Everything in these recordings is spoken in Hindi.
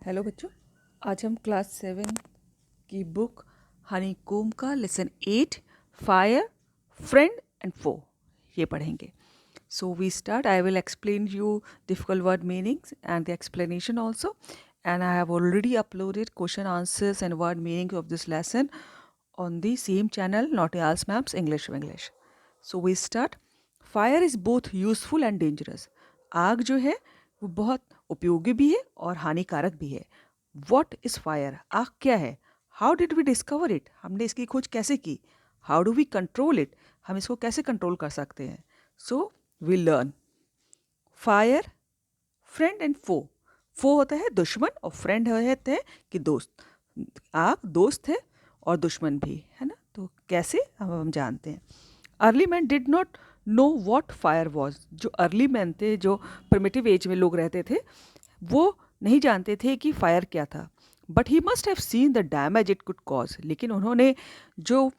हेलो बच्चों, आज हम क्लास 7 की बुक हनीकॉम्ब का lesson 8 fire friend and foe ये पढ़ेंगे. So we start. I will explain you difficult word meanings and the explanation also, and I have already uploaded question answers and word meanings of this lesson on the same channel, Naughty Owls Maps English of English. So we start. Fire is both useful and dangerous. आग जो है वो बहुत उपयोगी भी है और हानिकारक भी है. What is fire? आग क्या है? How did we discover it? हमने इसकी खोज कैसे की? How do we control it? हम इसको कैसे कंट्रोल कर सकते हैं? So we learn. Fire, friend and foe. Foe होता है दुश्मन और friend होते हैं कि दोस्त. आग दोस्त है और दुश्मन भी है ना. तो कैसे हम जानते हैं. Early man did not know what fire was. जो अर्ली मैन थे, जो प्रिमिटिव एज में लोग रहते थे, वो नहीं जानते थे कि फायर क्या था. But he must have seen the damage it could cause. लेकिन उन्होंने जो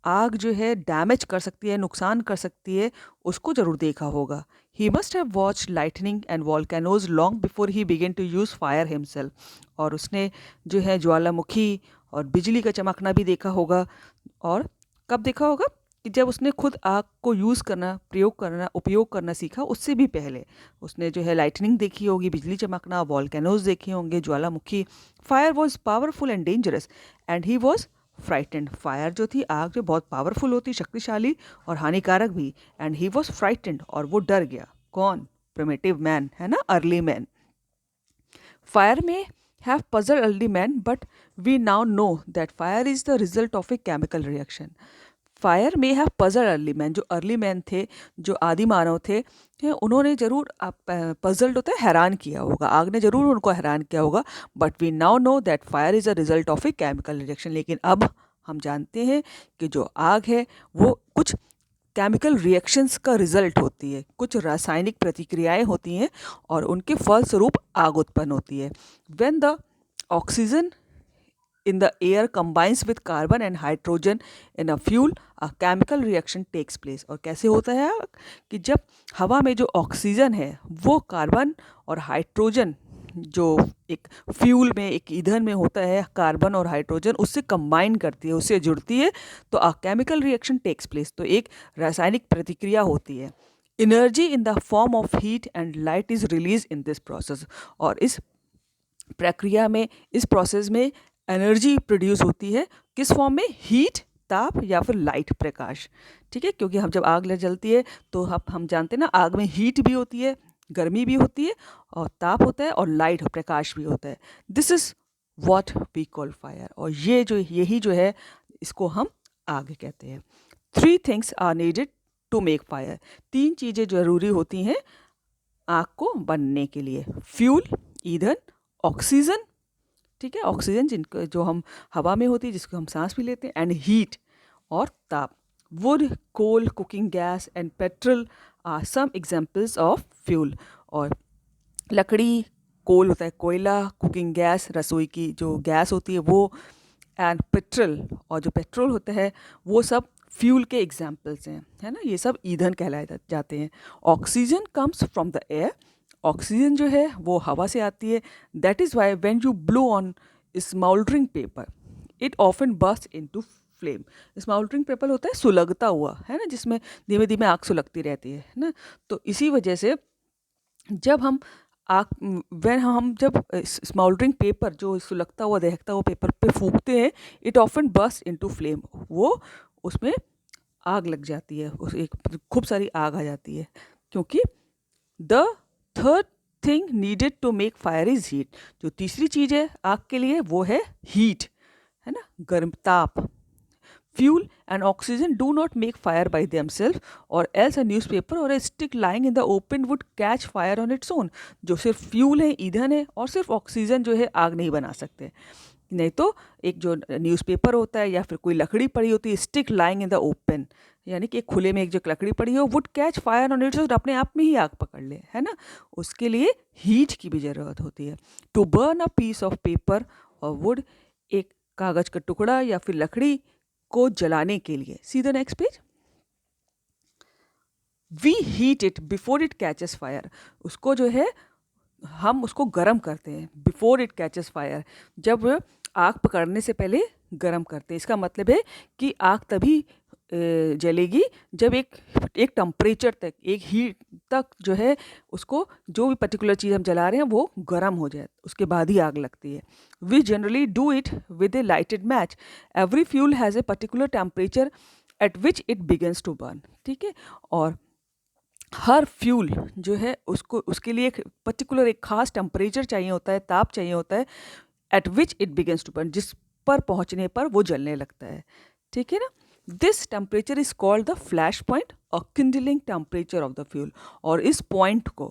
आग जो है डैमेज कर सकती है, नुकसान कर सकती है, उसको ज़रूर देखा होगा. He must have watch lightning and volcanoes long before he began to use fire himself. और उसने जो है ज्वालामुखी और बिजली का चमकना भी देखा होगा. और कब देखा होगा? कि जब उसने खुद आग को यूज़ करना, उपयोग करना सीखा. उससे भी पहले उसने जो है लाइटनिंग देखी होगी, बिजली चमकना, वॉल्केनोज देखे होंगे, ज्वालामुखी. Fire was powerful and dangerous and he was frightened. Fire जो थी, आग जो बहुत पावरफुल होती, शक्तिशाली और हानिकारक भी. एंड ही वॉज फ्राइटेंड, और वो डर गया. कौन? प्रिमिटिव मैन, है ना, early man. Fire may have puzzled early men, but we now know that fire is the result of a chemical reaction. Fire में हैव पजल अर्ली मैन. जो अर्ली मैन थे, जो आदि मानव थे, उन्होंने ज़रूर पजल्ड होता है हैरान किया होगा. आग ने ज़रूर उनको हैरान किया होगा. But we now know that fire is a result of a chemical reaction. लेकिन अब हम जानते हैं कि जो आग है वो कुछ केमिकल रिएक्शंस का रिजल्ट होती है, कुछ रासायनिक प्रतिक्रियाएं होती हैं और उनके फलस्वरूप आग उत्पन्न होती है. When the oxygen in the air combines with carbon and hydrogen in a fuel, a chemical reaction takes place. और कैसे होता है कि जब हवा में जो ऑक्सीजन है वो कार्बन और हाइड्रोजन, जो एक फ्यूल में, एक ईंधन में होता है, कार्बन और हाइड्रोजन उससे कंबाइन करती है, उससे जुड़ती है, तो a chemical reaction takes place. तो एक रासायनिक प्रतिक्रिया होती है. Energy in the form of heat and light is release in this process. और इस प्रक्रिया में, इस प्रोसेस में एनर्जी प्रोड्यूस होती है. किस फॉर्म में? हीट, ताप, या फिर लाइट, प्रकाश. ठीक है, क्योंकि हम जब आग जलती है तो हम जानते हैं ना, आग में हीट भी होती है, गर्मी भी होती है, और ताप होता है, और लाइट, प्रकाश भी होता है. This is what we call fire. और यही जो है, इसको हम आग कहते हैं. 3 things are needed to make fire. 3 चीज़ें ज़रूरी होती हैं आग को बनने के लिए. फ्यूल, ईंधन, ऑक्सीजन. ठीक है, ऑक्सीजन जिनको जो हम हवा में होती है, जिसको हम सांस भी लेते हैं, एंड हीट और ताप. Wood, coal, cooking gas and petrol are some examples of fuel. और लकड़ी, कोल होता है कोयला, कुकिंग गैस रसोई की जो गैस होती है वो, एंड पेट्रोल, और जो पेट्रोल होता है वो सब फ्यूल के एग्जाम्पल्स हैं, है ना. ये सब ईंधन कहलाए जाते हैं. Oxygen comes from the air. Oxygen जो है वो हवा से आती है. That is why when you blow on smouldering paper it often burst into flame. Smouldering paper होता है सुलगता हुआ, है ना, जिसमें धीमे धीमे आग सुलगती रहती है ना. तो इसी वजह से जब हम आग वह हम जब स्माउल्डरिंग पेपर, जो सुलगता हुआ दहकता हुआ पेपर पे फूंकते हैं, it often burst into flame. वो उसमें आग लग जाती है, उस एक खूब सारी आग आ जाती है. क्योंकि the third thing needed to make fire is heat. जो तीसरी चीज़ है आग के लिए वो है हीट, है ना, गर्म, ताप. Fuel and oxygen do not make fire by themselves, or else a newspaper or a stick lying in the open would catch fire on its own. जो सिर्फ फ्यूल है, ईंधन है, और सिर्फ ऑक्सीजन जो है आग नहीं बना सकते. नहीं तो एक जो न्यूज़पेपर होता है या फिर कोई लकड़ी पड़ी होती है, stick lying in the open, यानी कि एक खुले में एक जो लकड़ी पड़ी हो, would catch fire on its own, अपने आप में ही आग पकड़ ले, है ना. उसके लिए हीट की भी ज़रूरत होती है. To burn a piece of paper और वुड, एक कागज़ का टुकड़ा या फिर लकड़ी को जलाने के लिए. See the next page. We heat it before it catches fire. उसको जो है हम उसको गर्म करते हैं बिफोर इट कैचेस फायर, जब आग पकड़ने से पहले गर्म करते हैं। इसका मतलब है कि आग तभी जलेगी जब एक टेम्परेचर तक, एक हीट तक जो है उसको, जो भी पर्टिकुलर चीज़ हम जला रहे हैं वो गर्म हो जाए, उसके बाद ही आग लगती है। We generally do it with a lighted match. Every fuel has a particular temperature at which it begins to burn. ठीक है, और हर फ्यूल जो है उसको, उसके लिए एक पर्टिकुलर एक खास टेम्परेचर चाहिए होता है, ताप चाहिए होता है, at which it begins to burn, जिस पर पहुंचने पर वो जलने लगता है। ठीक है ना। This temperature is called the flash point और kindling temperature of the fuel. और इस पॉइंट को,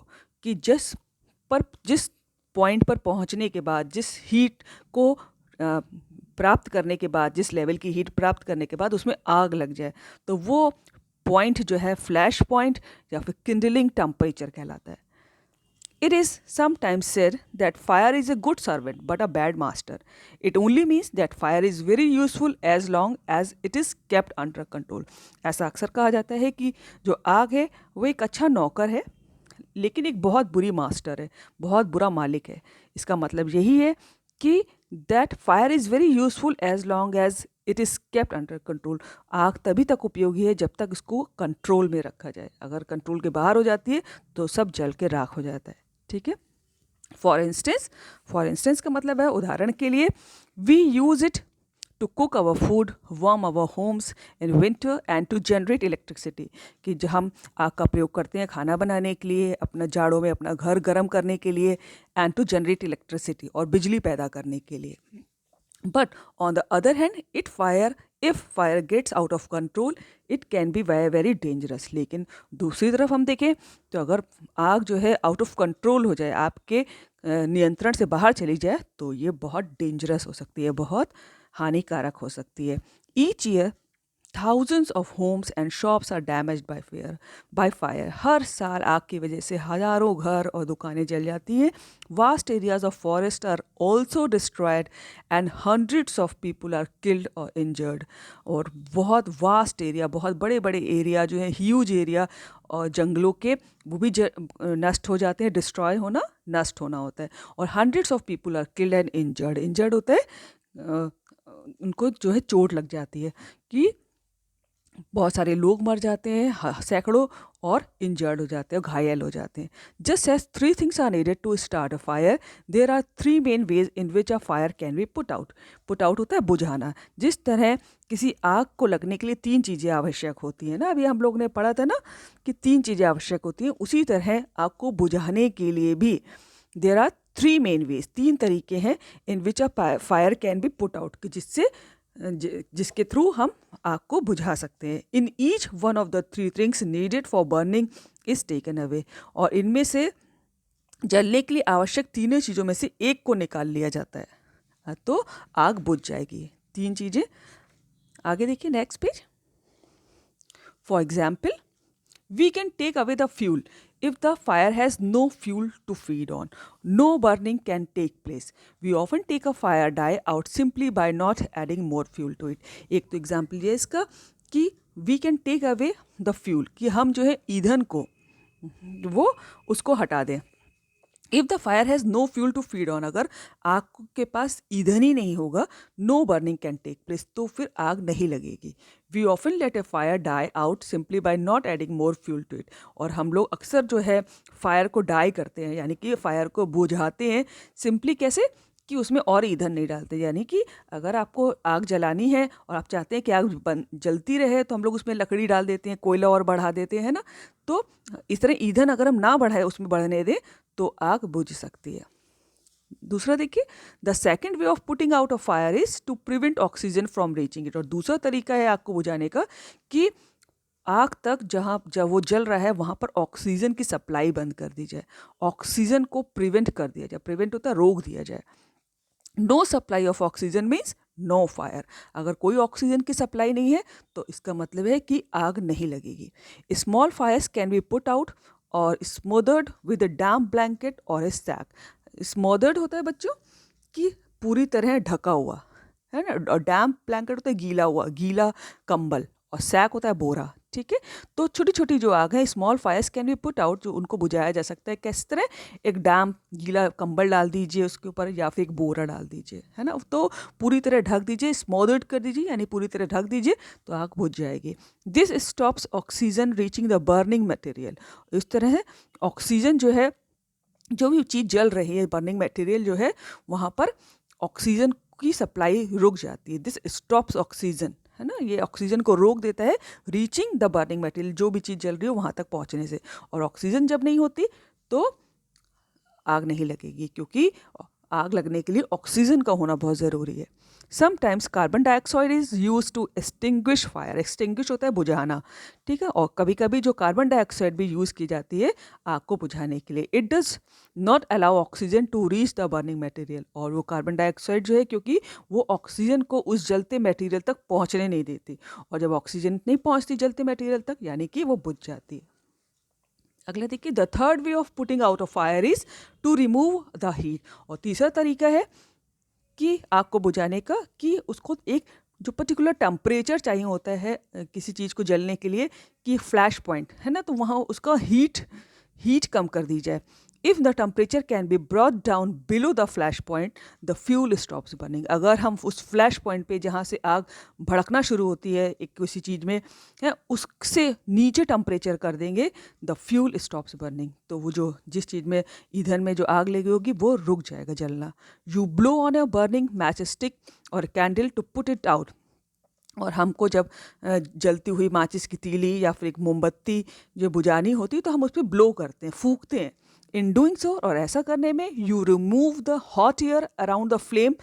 कि जिस पॉइंट पर पहुंचने के बाद, जिस हीट को प्राप्त करने के बाद, जिस लेवल की हीट प्राप्त करने के बाद उसमें आग लग जाए, तो वो पॉइंट जो है फ्लैश पॉइंट या फिर किंडलिंग टेम्परेचर कहलाता है। It is sometimes said that fire is a good servant but a bad master. It only means that fire is very useful as long as it is kept under control. ऐसा अक्सर कहा जाता है कि जो आग है वो एक अच्छा नौकर है, लेकिन एक बहुत बुरी मास्टर है, बहुत बुरा मालिक है। इसका मतलब यही है कि that fire is very useful as long as it is kept under control. आग तभी तक उपयोगी है जब तक इसको कंट्रोल में रखा जाए। अगर कंट्रोल के बाहर हो जाती है तो सब जल के राख हो जाता है। ठीक है। फॉर इंस्टेंस का मतलब है उदाहरण के लिए, we use it to cook our food, warm our homes in winter and to generate electricity. कि जो हम आग का प्रयोग करते हैं खाना बनाने के लिए, अपना जाड़ों में अपना घर गर्म करने के लिए, एंड टू जनरेट इलेक्ट्रिसिटी, और बिजली पैदा करने के लिए। But on the other hand if fire gets out of control it can be very very dangerous. लेकिन दूसरी तरफ हम देखें तो अगर आग जो है आउट ऑफ कंट्रोल हो जाए, आपके नियंत्रण से बाहर चली जाए, तो ये बहुत डेंजरस हो सकती है, बहुत हानिकारक हो सकती है। Each year thousands of homes and shops are damaged by fire. हर साल आग की वजह से हजारों घर और दुकानें जल जाती हैं। Vast areas of forest are also destroyed and hundreds of people are killed or injured. और बहुत वास्ट एरिया, बहुत बड़े बड़े एरिया जो है, ह्यूज एरिया और जंगलों के, वो भी नष्ट हो जाते हैं। डिस्ट्रॉय होना, नष्ट होना होता है। और hundreds of people are killed and injured. Injured होता है उनको जो है चोट लग जाती है, कि बहुत सारे लोग मर जाते हैं, सैकड़ों और इंजर्ड हो जाते हैं, घायल हो जाते हैं। Just as 3 things are needed to start a fire, there are 3 main ways in which a fire can be put out. Put out होता है बुझाना। जिस तरह किसी आग को लगने के लिए 3 चीज़ें आवश्यक होती हैं ना, अभी हम लोग ने पढ़ा था ना कि 3 चीज़ें आवश्यक होती हैं, उसी तरह आग को बुझाने के लिए भी देयर आर 3 मेन वेज, 3 तरीके हैं in which a fire can be put out, कि जिसके थ्रू हम आग को बुझा सकते हैं। In each one of the 3 things needed for burning is taken away. और इनमें से जलने के लिए आवश्यक तीनों चीज़ों में से एक को निकाल लिया जाता है, तो आग बुझ जाएगी। 3 चीज़ें। आगे देखिए next page. For example, we can take away the fuel. If the fire has no fuel to feed on, no burning can take place. We often take a fire die out simply by not adding more fuel to it. एक तो एग्जाम्पल ये इसका कि we can take away the fuel, कि हम जो है ईंधन को, वो उसको हटा दें। If the fire has no fuel to feed on, अगर आग के पास ईंधन ही नहीं होगा, no burning can take place, तो फिर आग नहीं लगेगी। We often let a fire die out simply by not adding more fuel to it. और हम लोग अक्सर जो है फायर को डाई करते हैं, यानी कि फायर को बुझाते हैं सिंपली कैसे, कि उसमें और ईंधन नहीं डालते। यानी कि अगर आपको आग जलानी है और आप चाहते हैं कि आग जलती रहे, तो हम लोग उसमें लकड़ी डाल देते हैं, कोयला और बढ़ा देते हैं ना। तो इस तरह ईंधन अगर हम ना बढ़ाए, उसमें बढ़ने दें, तो आग बुझ सकती है। दूसरा देखिए, the second way of putting out a fire is to prevent oxygen from reaching it. और दूसरा तरीका है आग को बुझाने का कि आग तक जब वो जल रहा है वहाँ पर ऑक्सीजन की सप्लाई बंद कर दी जाए, ऑक्सीजन को प्रिवेंट कर दिया जाए। प्रिवेंट होता है रोक दिया जाए। No supply of oxygen means no fire. अगर कोई ऑक्सीजन की सप्लाई नहीं है तो इसका मतलब है कि आग नहीं लगेगी। Small fires can be put out or smothered with a damp blanket और ए सैक। स्मोदर्ड होता है बच्चों कि पूरी तरह ढका हुआ है ना, और डैम्प ब्लैंकेट होता है गीला हुआ, गीला कंबल, और सैक होता है बोरा। ठीक है। तो छोटी छोटी जो आग है, small fires can be put out, जो उनको बुझाया जा सकता है। किस तरह? एक डैम गीला कंबल डाल दीजिए उसके ऊपर, या फिर एक बोरा डाल दीजिए, है ना। तो पूरी तरह ढक दीजिए, स्मोदर्ड कर दीजिए, यानी पूरी तरह ढक दीजिए, तो आग बुझ जाएगी। This stops oxygen reaching the burning material. इस तरह है ऑक्सीजन जो है, जो भी चीज़ जल रही है, बर्निंग मटेरियल जो है, वहाँ पर ऑक्सीजन की सप्लाई रुक जाती है। दिस स्टॉप्स ऑक्सीजन, है ना, ये ऑक्सीजन को रोक देता है रीचिंग द बर्निंग मटेरियल, जो भी चीज़ जल रही हो वहाँ तक पहुँचने से। और ऑक्सीजन जब नहीं होती तो आग नहीं लगेगी, क्योंकि आग लगने के लिए ऑक्सीजन का होना बहुत ज़रूरी है। Sometimes carbon dioxide is use to extinguish fire. Extinguish होता है बुझाना, ठीक है। और कभी कभी जो कार्बन डाइऑक्साइड भी यूज़ की जाती है आग को बुझाने के लिए। It does not allow oxygen to reach the burning material. और वो कार्बन डाइऑक्साइड जो है, क्योंकि वो ऑक्सीजन को उस जलते मटेरियल तक पहुँचने नहीं देती, और जब ऑक्सीजन नहीं पहुँचती जलते मटेरियल तक, यानी कि वो बुझ जाती है। अगला देखिए, the third way of putting out of fire is to remove the heat. और तीसरा तरीका है कि आग को बुझाने का, कि उसको एक जो पर्टिकुलर टेम्परेचर चाहिए होता है किसी चीज़ को जलने के लिए, कि फ्लैश पॉइंट, है ना, तो वहाँ उसका हीट कम कर दी जाए। If the temperature can be brought down below the flash point, the fuel stops burning. अगर हम उस फ्लैश पॉइंट पे जहाँ से आग भड़कना शुरू होती है एक किसी चीज़ में, है, उससे नीचे टेम्परेचर कर देंगे, द फ्यूल स्टॉप्स बर्निंग, तो वो जो जिस चीज़ में ईंधन में जो आग लगी होगी वो रुक जाएगा जलना। You blow on a burning match stick or candle to put it out. और हमको जब जलती हुई माचिस की तीली या फिर एक मोमबत्ती जो बुझानी होती है, तो हम उस पर ब्लो करते हैं, फूंकते हैं। इन डूइंग सो, और ऐसा करने में, you remove the hot air around the flame,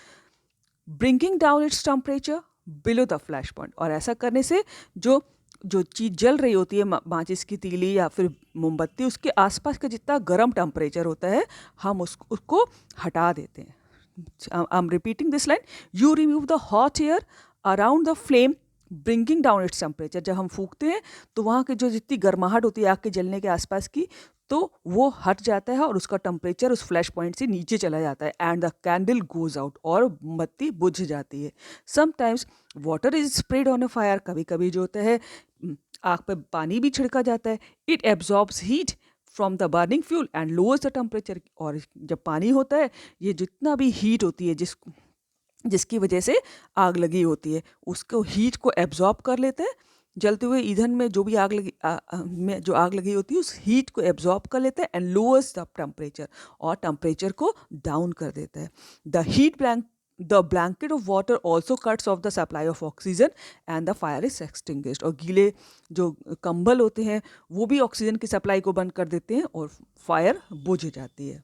bringing down its temperature below the flash point. और ऐसा करने से जो जो चीज़ जल रही होती है, माचिस की तीली या फिर मोमबत्ती, उसके आसपास का जितना गर्म टेम्परेचर होता है, हम उसको हटा देते हैं। आई am repeating this line, you remove the hot air around the flame, bringing down its temperature. जब हम फूंकते हैं तो वहाँ की जो जितनी गर्माहट होती है आग के जलने के आसपास की, तो वो हट जाता है और उसका टेम्परेचर उस फ्लैश पॉइंट से नीचे चला जाता है, and the candle goes out, और मोमबत्ती बुझ जाती है। Sometimes water is spread on a fire. कभी कभी जो होता है आग पे पानी भी छिड़का जाता है। It absorbs heat from the burning fuel and lowers the temperature. और जब पानी होता है, ये जितना भी हीट होती है जिसकी वजह से आग लगी होती है, उसको हीट को एब्जॉर्ब कर लेता है। जलते हुए ईंधन में जो भी में जो आग लगी होती है, उस हीट को एब्जॉर्ब कर लेता है, एंड लोअर्स द टेम्परेचर, और टेम्परेचर को डाउन कर देता है। The blanket of water also cuts of the supply of oxygen and the fire is extinguished. और गीले जो कंबल होते हैं वो भी ऑक्सीजन की सप्लाई को बंद कर देते हैं और फायर बुझ जाती है।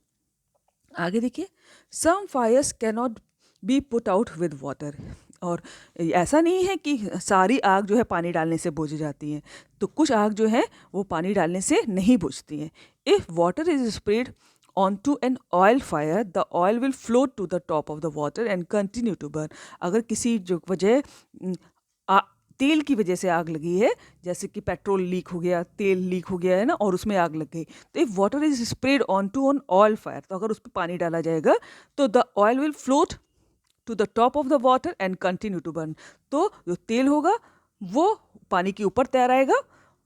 आगे देखिए, some fires cannot be put out with water. और ऐसा नहीं है कि सारी आग जो है पानी डालने से बुझ जाती हैं, तो कुछ आग जो है वो पानी डालने से नहीं बुझती हैं। If water is spread on to an oil fire, the oil will float to the top of the water and continue to burn. अगर किसी जो वजह तेल की वजह से आग लगी है, जैसे कि पेट्रोल लीक हो गया, तेल लीक हो गया है ना, और उसमें आग लग गई, तो if water is spread on to on oil fire, तो अगर उस पर पानी डाला जाएगा तो the oil will float to the top of the water and continue to burn. तो जो तेल होगा वो पानी के ऊपर तैर आएगा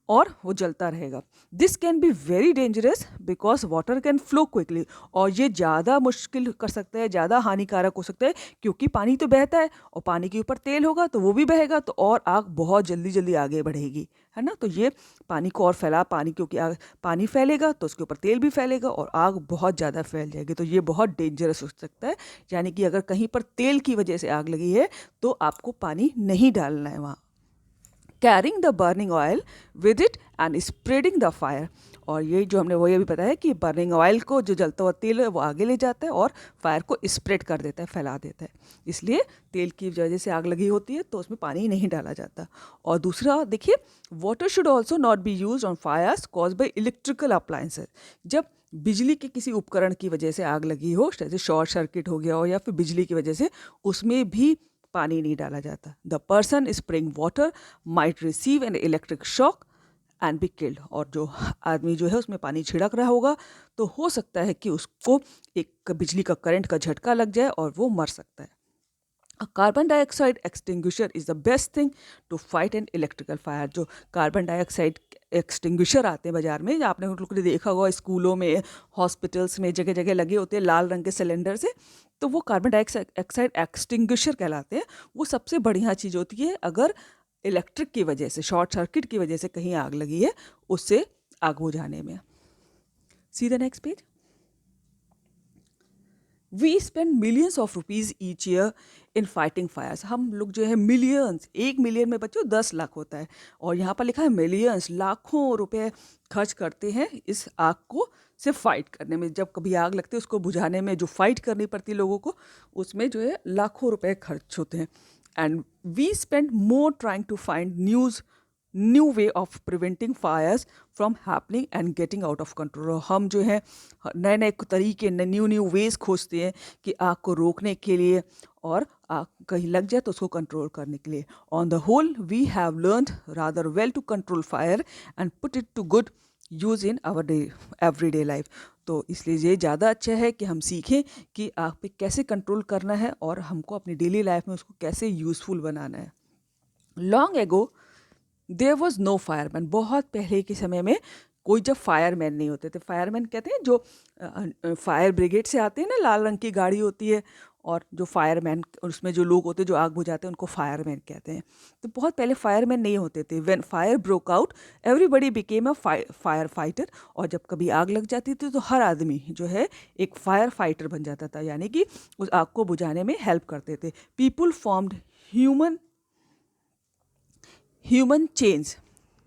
और वो जलता रहेगा। This can be very dangerous because water can flow quickly. और ये ज़्यादा मुश्किल कर सकता है, ज़्यादा हानिकारक हो सकता है, क्योंकि पानी तो बहता है और पानी के ऊपर तेल होगा तो वो भी बहेगा, तो और आग बहुत जल्दी जल्दी आगे बढ़ेगी, है ना। तो ये पानी को और पानी, क्योंकि पानी फैलेगा तो उसके ऊपर तेल भी फैलेगा और आग बहुत ज़्यादा फैल जाएगी। तो ये बहुत डेंजरस हो सकता है। यानी कि अगर कहीं पर तेल की वजह से आग लगी है तो आपको पानी नहीं डालना है वहाँ। Carrying the burning oil with it and spreading the fire. और ये जो हमने वो ये भी बताया कि बर्निंग ऑयल को, जो जलता हुआ तेल है, वो आगे ले जाता है और फायर को स्प्रेड कर देता है, फैला देता है। इसलिए तेल की वजह से आग लगी होती है तो उसमें पानी नहीं डाला जाता। और दूसरा देखिए, water should also not be use on fires cause by electrical appliances. जब बिजली के किसी उपकरण की वजह से आग लगी हो, जैसे शॉर्ट सर्किट हो गया हो या फिर बिजली की वजह से, उसमें भी पानी नहीं डाला जाता। The person spraying water might receive an electric shock and be killed. और जो आदमी जो है उसमें पानी छिड़क रहा होगा तो हो सकता है कि उसको एक बिजली का करंट का झटका लग जाए और वो मर सकता है। Carbon dioxide extinguisher is the best thing to fight an electrical fire. जो कार्बन डाइऑक्साइड एक्सटिंग्विशर आते हैं बाज़ार में, आपने उन लोगों ने देखा होगा स्कूलों में, हॉस्पिटल्स में, जगह जगह लगे होते हैं लाल रंग के सिलेंडर से, तो वो कार्बन डाइऑक्साइड एक्सटिंग्विशर कहलाते हैं। वो सबसे बढ़िया चीज़ होती है अगर इलेक्ट्रिक की वजह से, शॉर्ट सर्किट की वजह से कहीं आग लगी है, उससे आग बुझाने में। See the next page. We spend millions of rupees each year in fighting fires. हम लोग जो है मिलियंस, 1 मिलियन में बच्चों 10 लाख होता है, और यहाँ पर लिखा है मिलियंस, लाखों रुपए खर्च करते हैं इस आग को सिर्फ फाइट करने में। जब कभी आग लगती है उसको बुझाने में जो फाइट करनी पड़ती है लोगों को, उसमें जो है लाखों रुपए खर्च होते हैं। And we spend more trying to find new way of preventing fires from happening and getting out of control. हम जो है नए नए तरीके, न्यू वेज खोजते हैं कि आग को रोकने के लिए और आग कहीं लग जाए तो उसको कंट्रोल करने के लिए। On the whole we have learned rather well to control fire and put it to good use in our everyday life. तो इसलिए ये ज़्यादा अच्छा है कि हम सीखें कि आग पे कैसे कंट्रोल करना है और हमको अपनी डेली लाइफ में उसको कैसे यूज़फुल बनाना है। Long ago there was no fireman. बहुत पहले के समय में कोई जब फायरमैन नहीं होते थे। फायरमैन कहते हैं जो फायर ब्रिगेड से आते हैं ना, लाल रंग की गाड़ी होती है, और जो फायरमैन, उसमें जो लोग होते हैं जो आग बुझाते हैं उनको फायरमैन कहते हैं। तो बहुत पहले फायरमैन नहीं होते थे। When fire broke out everybody became a fire fighter. और जब कभी आग लग जाती थी तो हर आदमी जो है एक फायर फाइटर बन जाता था, यानी कि उस आग को बुझाने में हेल्प करते थे। पीपुल फॉर्म्ड ह्यूमन चेन्स,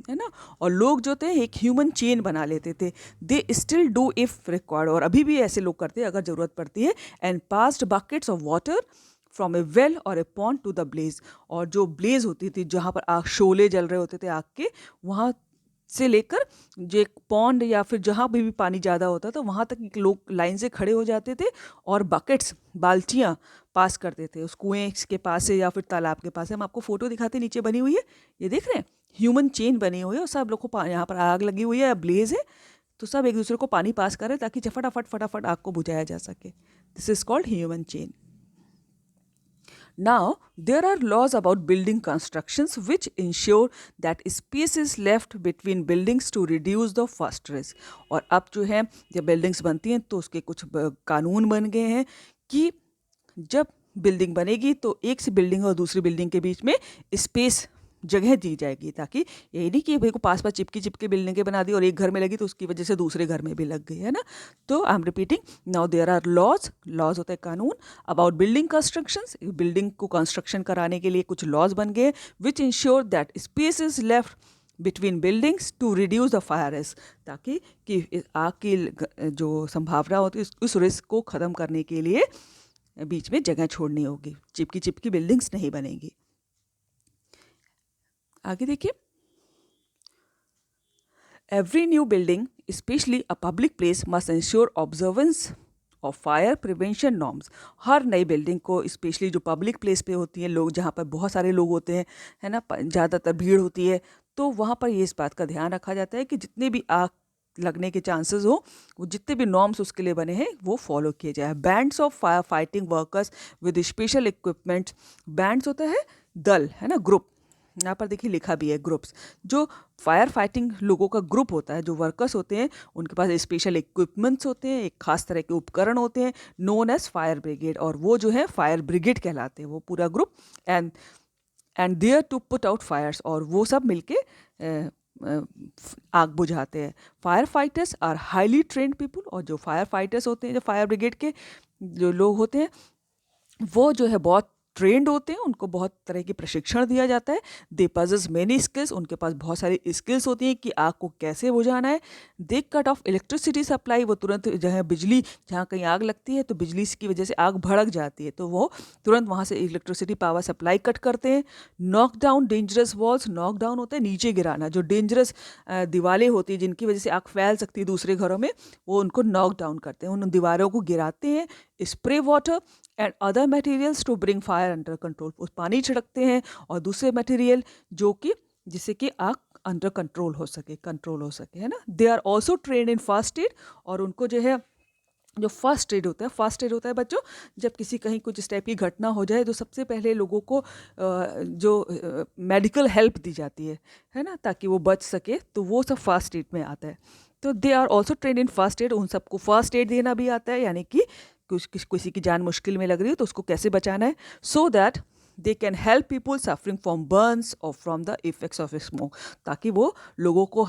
है ना, और लोग जो थे एक ह्यूमन चेन बना लेते थे। They still do if required, और अभी भी ऐसे लोग करते हैं अगर ज़रूरत पड़ती है। And passed buckets of water from a well or a pond to the blaze. और जो ब्लेज होती थी, जहाँ पर आग, शोले जल रहे होते थे आग के, वहाँ से लेकर जो एक पॉन्ड या फिर जहाँ भी पानी ज़्यादा होता था वहाँ तक लोग लाइन से खड़े हो जाते थे और बकेट्स, बाल्टियाँ पास करते थे उस कुएं के पास से या फिर तालाब के पास से। हम आपको फोटो दिखाते, नीचे बनी हुई है, ये देख रहे हैं, ह्यूमन चेन बनी हुई है, और सब लोग को यहाँ पर आग लगी हुई है, ब्लेज है, तो सब एक दूसरे को पानी पास कर रहे हैं ताकि फटाफट फटाफट आग को बुझाया जा सके। This is called human chain. Now, there are laws about building constructions which ensure that space is left between buildings to reduce the first risk. और अब जो है जब बिल्डिंग्स बनती हैं तो उसके कुछ कानून बन गए हैं कि जब बिल्डिंग बनेगी तो एक सी बिल्डिंग और दूसरी बिल्डिंग के बीच में स्पेस, जगह दी जाएगी, ताकि यही नहीं कि भाई को पास पास चिपकी चिपकी बिल्डिंगें बना दी और एक घर में लगी तो उसकी वजह से दूसरे घर में भी लग गई, है ना। तो I am repeating, now there are laws, laws होता है कानून, अबाउट बिल्डिंग कंस्ट्रक्शंस, बिल्डिंग को कंस्ट्रक्शन कराने के लिए कुछ लॉज बन गए which ensure that space is left between buildings to reduce the fire risk, ताकि कि आग की जो संभावना होती है उस रिस्क को ख़त्म करने के लिए बीच में जगह छोड़नी होगी, चिपकी चिपकी बिल्डिंग्स नहीं बनेंगी। आगे देखिए, every new building specially a public place must ensure observance of fire prevention norms. हर नई बिल्डिंग को, स्पेशली जो पब्लिक प्लेस पे होती है, लोग जहाँ पर बहुत सारे लोग होते हैं, है ना, ज़्यादातर भीड़ होती है, तो वहाँ पर ये इस बात का ध्यान रखा जाता है कि जितने भी आग लगने के चांसेस हो, वो जितने भी नॉर्म्स उसके लिए बने हैं वो फॉलो किए जाए। Bands of fire fighting workers with special equipments. Bands होता है दल, है ना, ग्रुप, यहाँ पर देखिए लिखा भी है ग्रुप्स। जो फायर फाइटिंग लोगों का ग्रुप होता है, जो वर्कर्स होते हैं, उनके पास स्पेशल इक्विपमेंट्स होते हैं, एक खास तरह के उपकरण होते हैं, नोन एज फायर ब्रिगेड, और वो जो है फायर ब्रिगेड कहलाते हैं वो पूरा group. And they're to put out fires, और वो सब मिलके आग बुझाते हैं। Fire fighters are highly trained people, और जो फायर फाइटर्स होते हैं, जो फायर ब्रिगेड के जो लोग होते हैं, वो जो है बहुत ट्रेंड होते हैं, उनको बहुत तरह की प्रशिक्षण दिया जाता है। दे पजेस मेनी स्किल्स, उनके पास बहुत सारी स्किल्स होती हैं कि आग को कैसे बुझाना है। दे कट ऑफ इलेक्ट्रिसिटी सप्लाई, वो तुरंत जहाँ बिजली, जहाँ कहीं आग लगती है तो बिजली की वजह से आग भड़क जाती है तो वो तुरंत वहाँ से इलेक्ट्रिसिटी पावर सप्लाई कट करते हैं। Knock down dangerous walls, knock down होता है नीचे गिराना, जो डेंजरस दीवारें होती हैं जिनकी वजह से आग फैल सकती है दूसरे घरों में, वो उनको नॉक डाउन करते हैं, उन दीवारों को गिराते हैं। Spray water and other materials to bring fire under control, उस पानी छिड़कते हैं और दूसरे मटेरियल जो कि जिससे कि आग अंडर कंट्रोल हो सके, है ना। They are also trained in first aid, और उनको जो है जो फर्स्ट एड होता है बच्चों, जब किसी कहीं कुछ इस टाइप की घटना हो जाए तो सबसे पहले लोगों को जो मेडिकल हेल्प दी जाती है ना, ताकि वो बच सके, तो वो सब फर्स्ट एड में आता है। तो they are also train in first aid, उन सबको फर्स्ट एड देना भी आता है, यानी कि किसी की जान मुश्किल में लग रही है तो उसको कैसे बचाना है, so that they can help people suffering from burns और from the effects of smoke, ताकि वो लोगों को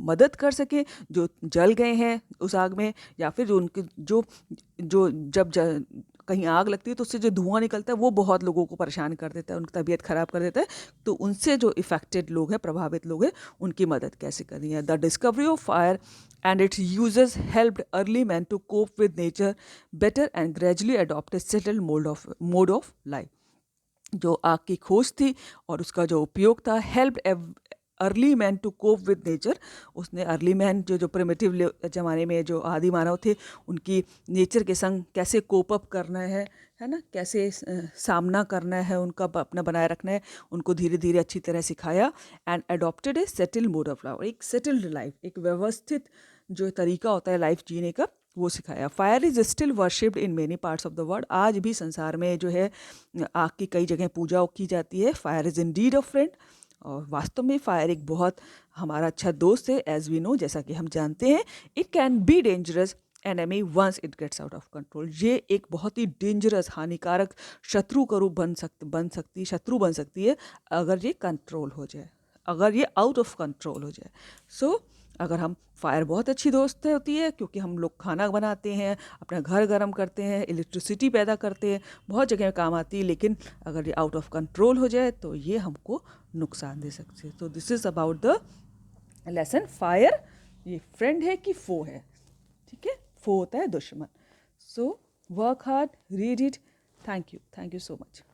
मदद कर सके जो जल गए हैं उस आग में, या फिर जो उनके जो जो जब कहीं आग लगती है तो उससे जो धुआं निकलता है वो बहुत लोगों को परेशान कर देता है, उनकी तबीयत ख़राब कर देता है। तो उनसे जो इफ़ेक्टेड लोग हैं, प्रभावित लोग हैं, उनकी मदद कैसे करनी है। The discovery of fire and its users helped early man to cope with nature better and gradually adopt a settled mode of life. जो आग की खोज थी और उसका जो उपयोग था, help early man to cope with nature, उसने अर्ली मैन जो प्रिमिटिव ज़माने में जो आदि मानव थे, उनकी नेचर के संग कैसे कोप अप करना है ना, कैसे सामना करना है, उनका अपना बनाए रखना है, उनको धीरे धीरे अच्छी तरह सिखाया। And adopted A settled mode of life, एक सेटल्ड लाइफ, एक व्यवस्थित जो तरीका होता है लाइफ जीने का, वो सिखाया। Fire is still worshipped in many parts of the world, आज भी संसार में जो है आग की कई जगह पूजा की जाती है। Fire is indeed a friend, और वास्तव में फायर एक बहुत हमारा अच्छा दोस्त है, एज वी नो, जैसा कि हम जानते हैं। It can be dangerous enemy once it gets out of control, ये एक बहुत ही डेंजरस, हानिकारक शत्रु का रूप शत्रु बन सकती है अगर ये कंट्रोल हो जाए, अगर ये आउट ऑफ कंट्रोल हो जाए। सो अगर हम फायर बहुत अच्छी दोस्त होती है, क्योंकि हम लोग खाना बनाते हैं, अपना घर गर्म करते हैं, इलेक्ट्रिसिटी पैदा करते हैं, बहुत जगह काम आती है, लेकिन अगर ये आउट ऑफ कंट्रोल हो जाए तो ये हमको नुकसान दे सकते हैं। तो this is about the lesson fire. ये फ्रेंड है कि फो है, ठीक है, फो होता है दुश्मन। So work hard, read it. Thank you so much.